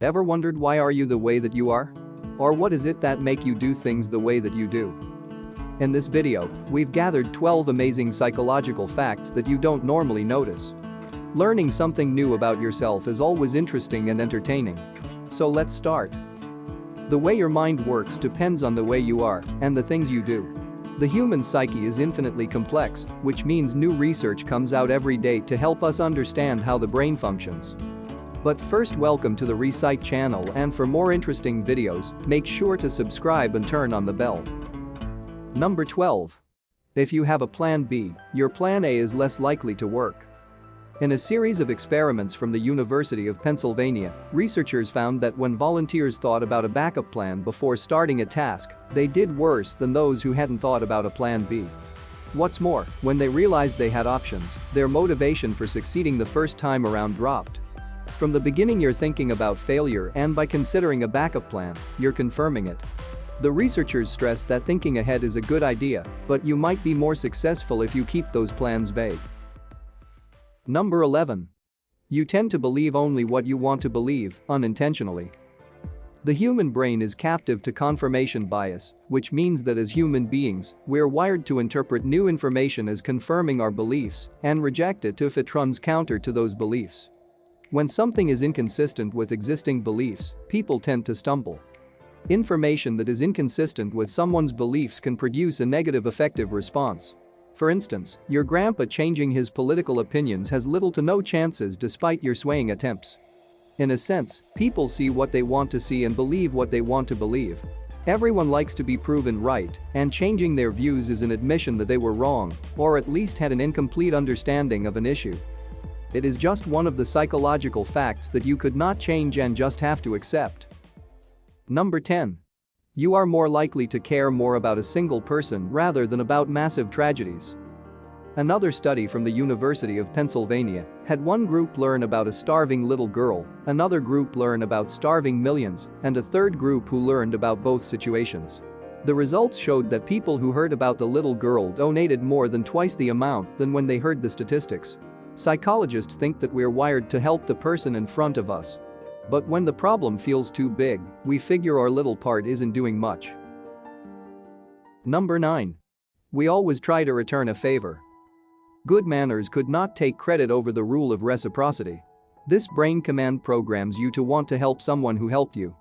Ever wondered why are you the way that you are? Or what is it that make you do things the way that you do? In this video, we've gathered 12 amazing psychological facts that you don't normally notice. Learning something new about yourself is always interesting and entertaining. So let's start. The way your mind works depends on the way you are and the things you do. The human psyche is infinitely complex, which means new research comes out every day to help us understand how the brain functions. But first, welcome to the Recite channel, and for more interesting videos, make sure to subscribe and turn on the bell. Number 12. If you have a plan B, your plan A is less likely to work. In a series of experiments from the University of Pennsylvania, researchers found that when volunteers thought about a backup plan before starting a task, they did worse than those who hadn't thought about a plan B. What's more, when they realized they had options, their motivation for succeeding the first time around dropped. From the beginning, you're thinking about failure, and by considering a backup plan, you're confirming it. The researchers stressed that thinking ahead is a good idea, but you might be more successful if you keep those plans vague. Number 11. You tend to believe only what you want to believe, unintentionally. The human brain is captive to confirmation bias, which means that as human beings, we're wired to interpret new information as confirming our beliefs and reject it if it runs counter to those beliefs. When something is inconsistent with existing beliefs, people tend to stumble. Information that is inconsistent with someone's beliefs can produce a negative affective response. For instance, your grandpa changing his political opinions has little to no chances despite your swaying attempts. In a sense, people see what they want to see and believe what they want to believe. Everyone likes to be proven right, and changing their views is an admission that they were wrong, or at least had an incomplete understanding of an issue. It is just one of the psychological facts that you could not change and just have to accept. Number 10. You are more likely to care more about a single person rather than about massive tragedies. Another study from the University of Pennsylvania had one group learn about a starving little girl, another group learn about starving millions, and a third group who learned about both situations. The results showed that people who heard about the little girl donated more than twice the amount than when they heard the statistics. Psychologists think that we're wired to help the person in front of us. But when the problem feels too big, we figure our little part isn't doing much. Number 9. We always try to return a favor. Good manners could not take credit over the rule of reciprocity. This brain command programs you to want to help someone who helped you.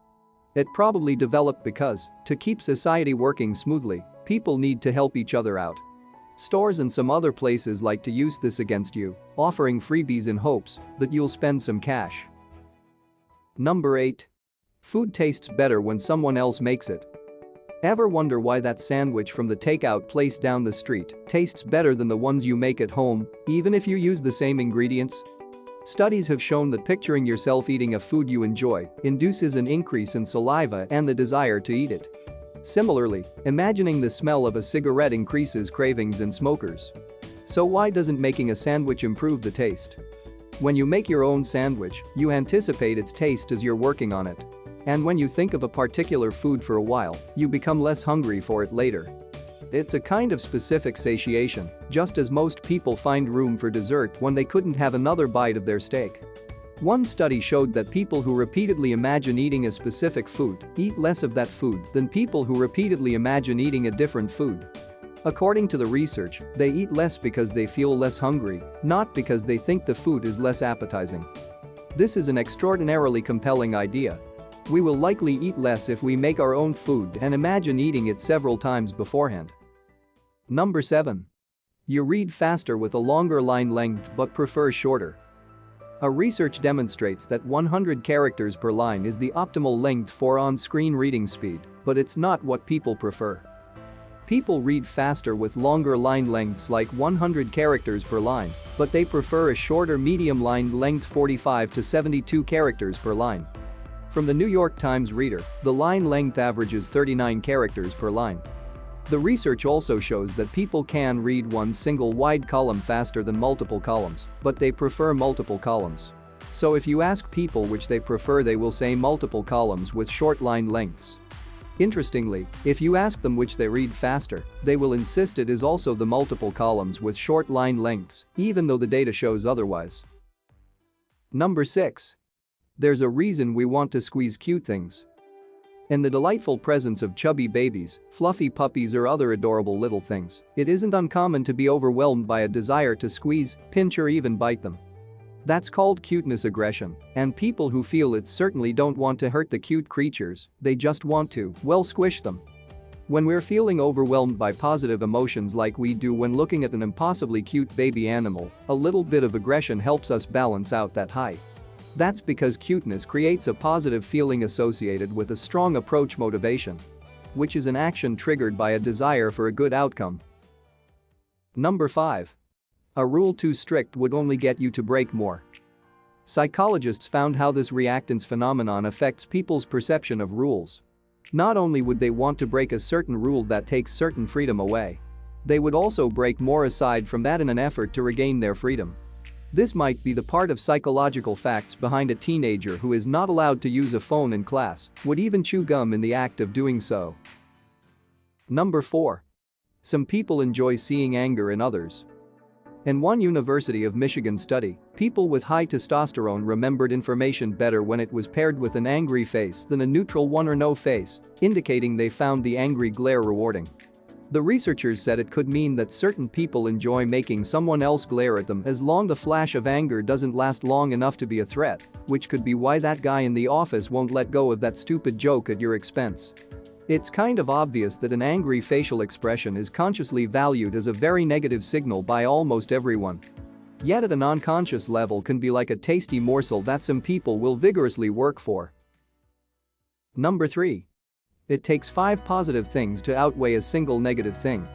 It probably developed because, to keep society working smoothly, people need to help each other out. Stores and some other places like to use this against you, offering freebies in hopes that you'll spend some cash. Number 8. Food tastes better when someone else makes it. Ever wonder why that sandwich from the takeout place down the street tastes better than the ones you make at home, even if you use the same ingredients? Studies have shown that picturing yourself eating a food you enjoy induces an increase in saliva and the desire to eat it. Similarly, imagining the smell of a cigarette increases cravings in smokers. So why doesn't making a sandwich improve the taste? When you make your own sandwich, you anticipate its taste as you're working on it. And when you think of a particular food for a while, you become less hungry for it later. It's a kind of specific satiation, just as most people find room for dessert when they couldn't have another bite of their steak. One study showed that people who repeatedly imagine eating a specific food eat less of that food than people who repeatedly imagine eating a different food. According to the research, they eat less because they feel less hungry, not because they think the food is less appetizing. This is an extraordinarily compelling idea. We will likely eat less if we make our own food and imagine eating it several times beforehand. Number 7. You read faster with a longer line length but prefer shorter. A research demonstrates that 100 characters per line is the optimal length for on-screen reading speed, but it's not what people prefer. People read faster with longer line lengths like 100 characters per line, but they prefer a shorter medium line length 45 to 72 characters per line. From the New York Times Reader, the line length averages 39 characters per line. The research also shows that people can read one single wide column faster than multiple columns, but they prefer multiple columns. So if you ask people which they prefer, they will say multiple columns with short line lengths. Interestingly, if you ask them which they read faster, they will insist it is also the multiple columns with short line lengths, even though the data shows otherwise. Number 6. There's a reason we want to squeeze cute things. In the delightful presence of chubby babies, fluffy puppies or other adorable little things, it isn't uncommon to be overwhelmed by a desire to squeeze, pinch or even bite them. That's called cuteness aggression, and people who feel it certainly don't want to hurt the cute creatures, they just want to, well, squish them. When we're feeling overwhelmed by positive emotions like we do when looking at an impossibly cute baby animal, a little bit of aggression helps us balance out that high. That's because cuteness creates a positive feeling associated with a strong approach motivation, which is an action triggered by a desire for a good outcome. Number 5. A rule too strict would only get you to break more. Psychologists found how this reactance phenomenon affects people's perception of rules. Not only would they want to break a certain rule that takes certain freedom away, they would also break more aside from that in an effort to regain their freedom. This might be the part of psychological facts behind a teenager who is not allowed to use a phone in class, would even chew gum in the act of doing so. Number 4. Some people enjoy seeing anger in others. In one University of Michigan study, people with high testosterone remembered information better when it was paired with an angry face than a neutral one or no face, indicating they found the angry glare rewarding. The researchers said it could mean that certain people enjoy making someone else glare at them as long as the flash of anger doesn't last long enough to be a threat, which could be why that guy in the office won't let go of that stupid joke at your expense. It's kind of obvious that an angry facial expression is consciously valued as a very negative signal by almost everyone. Yet at a non-conscious level can be like a tasty morsel that some people will vigorously work for. Number 3. It takes 5 positive things to outweigh a single negative thing.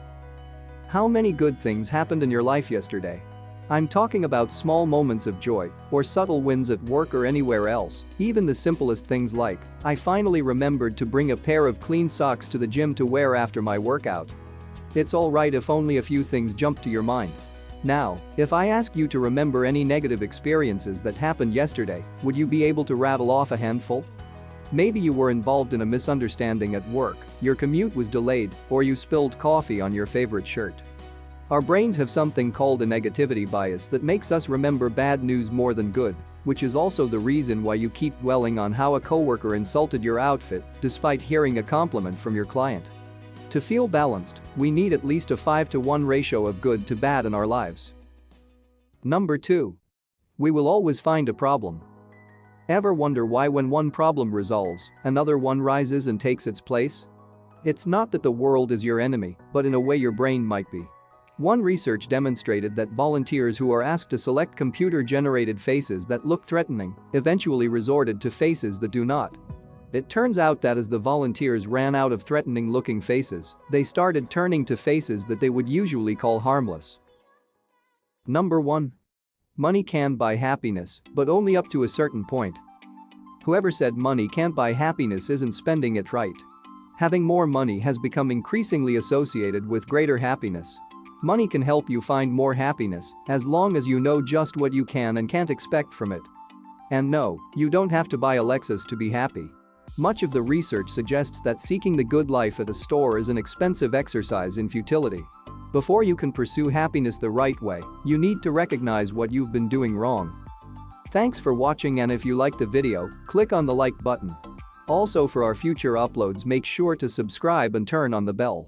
How many good things happened in your life yesterday? I'm talking about small moments of joy or subtle wins at work or anywhere else, even the simplest things like, I finally remembered to bring a pair of clean socks to the gym to wear after my workout. It's alright if only a few things jump to your mind. Now, if I ask you to remember any negative experiences that happened yesterday, would you be able to rattle off a handful? Maybe you were involved in a misunderstanding at work, your commute was delayed, or you spilled coffee on your favorite shirt. Our brains have something called a negativity bias that makes us remember bad news more than good, which is also the reason why you keep dwelling on how a coworker insulted your outfit despite hearing a compliment from your client. To feel balanced, we need at least a 5-to-1 ratio of good to bad in our lives. Number 2. We will always find a problem. Ever wonder why when one problem resolves, another one rises and takes its place? It's not that the world is your enemy, but in a way your brain might be. One research demonstrated that volunteers who are asked to select computer-generated faces that look threatening eventually resorted to faces that do not. It turns out that as the volunteers ran out of threatening-looking faces, they started turning to faces that they would usually call harmless. Number 1. Money can buy happiness, but only up to a certain point. Whoever said money can't buy happiness isn't spending it right. Having more money has become increasingly associated with greater happiness. Money can help you find more happiness, as long as you know just what you can and can't expect from it. And no, you don't have to buy a Lexus to be happy. Much of the research suggests that seeking the good life at a store is an expensive exercise in futility. Before you can pursue happiness the right way, you need to recognize what you've been doing wrong. Thanks for watching, and if you liked the video, click on the like button. Also, for our future uploads, make sure to subscribe and turn on the bell.